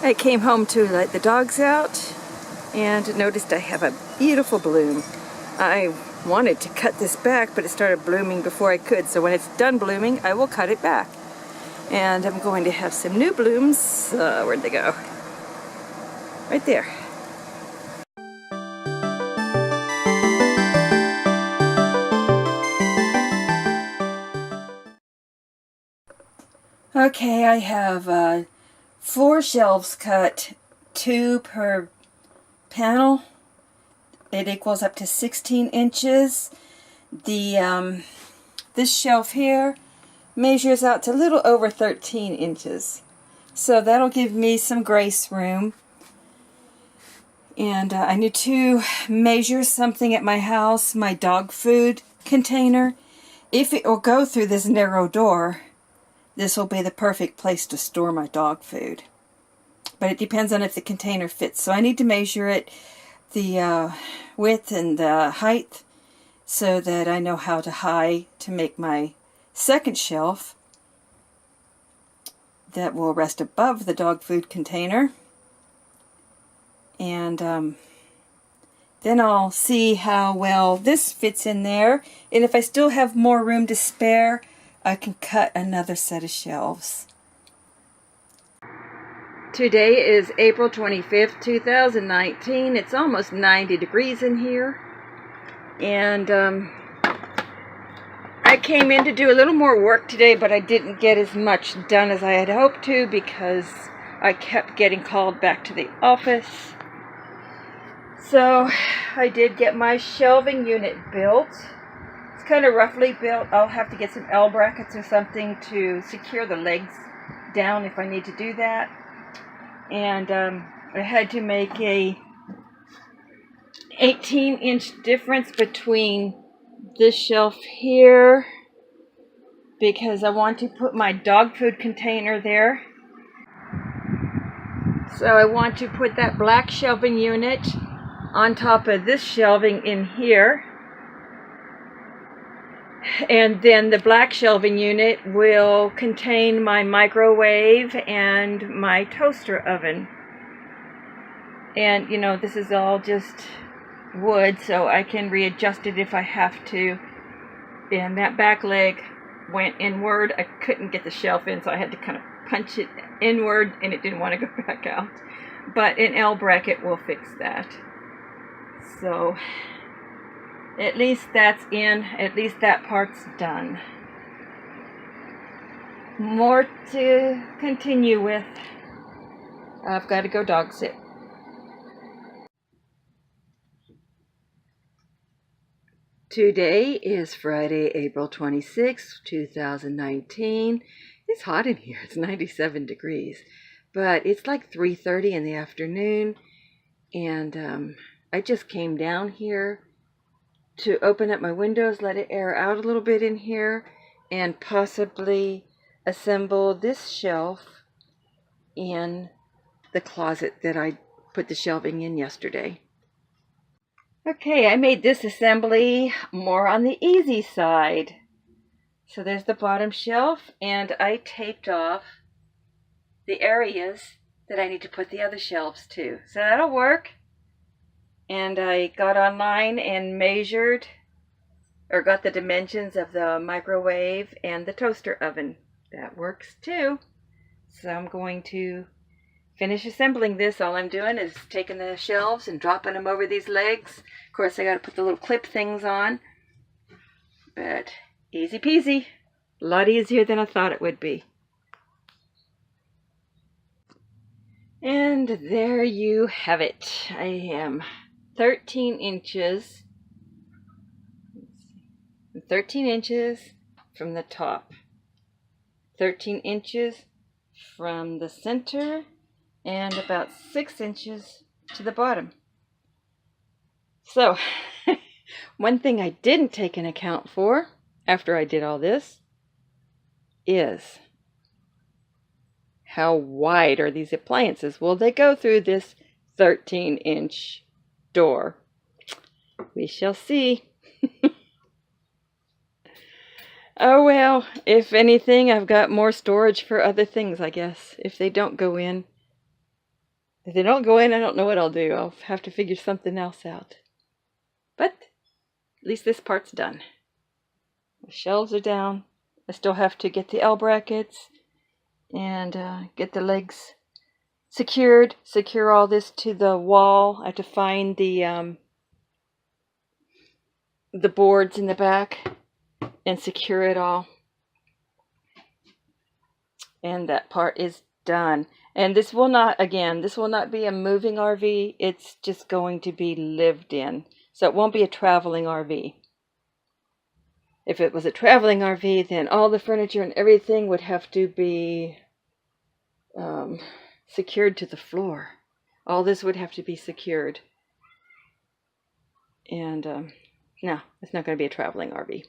I came home to let the dogs out and noticed I have a beautiful bloom. I wanted to cut this back, but it started blooming before I could, so when it's done blooming, I will cut it back. And I'm going to have some new blooms. Where'd they go? Right there. Okay, I have 4 shelves cut, 2 per panel. It equals up to 16 inches. This shelf here measures out to a little over 13 inches. So that'll give me some grace room. And I need to measure something at my house, my dog food container. If it will go through this narrow door, this will be the perfect place to store my dog food. But it depends on if the container fits. So I need to measure it, the width and the height, so that I know how to make my second shelf that will rest above the dog food container. And then I'll see how well this fits in there. And if I still have more room to spare, I can cut another set of shelves. Today is April 25th, 2019. It's almost 90 degrees in here. And I came in to do a little more work today, but I didn't get as much done as I had hoped to because I kept getting called back to the office. So I did get my shelving unit built. It's kind of roughly built. I'll have to get some L brackets or something to secure the legs down if I need to do that. And I had to make a 18-inch difference between this shelf here because I want to put my dog food container there. So I want to put that black shelving unit on top of this shelving in here. And then the black shelving unit will contain my microwave and my toaster oven. And you know, this is all just wood, so I can readjust it if I have to. And that back leg went inward. I couldn't get the shelf in, so I had to kind of punch it inward, and it didn't want to go back out. But an L bracket will fix that. So at least that's in, at least that part's done. More to continue with. I've got to go dog sit. Today is Friday, April 26th, 2019. It's hot in here. It's 97 degrees. But it's like 3:30 in the afternoon. And I just came down here to open up my windows, let it air out a little bit in here, and possibly assemble this shelf in the closet that I put the shelving in yesterday. Okay, I made this assembly more on the easy side. So there's the bottom shelf, and I taped off the areas that I need to put the other shelves to. So that'll work. And I got online and measured, or got the dimensions of the microwave and the toaster oven. That works too. So I'm going to finish assembling this. All I'm doing is taking the shelves and dropping them over these legs. Of course, I got to put the little clip things on. But easy peasy. A lot easier than I thought it would be. And there you have it. I am 13 inches from the top, 13 inches from the center, and about 6 inches to the bottom. So one thing I didn't take into account for after I did all this is how wide are these appliances? Will they go through this 13-inch door? We shall see. Oh well, if anything, I've got more storage for other things, I guess, if they don't go in. If they don't go in, I don't know what I'll do. I'll have to figure something else out. But at least this part's done. The shelves are down. I still have to get the L brackets and get the legs secured. Secure all this to the wall. I have to find the boards in the back and secure it all. And that part is done. And this will not, again, this will not be a moving RV. It's just going to be lived in. So it won't be a traveling RV. If it was a traveling RV, then all the furniture and everything would have to be secured to the floor. All this would have to be secured. And no, it's not going to be a traveling RV.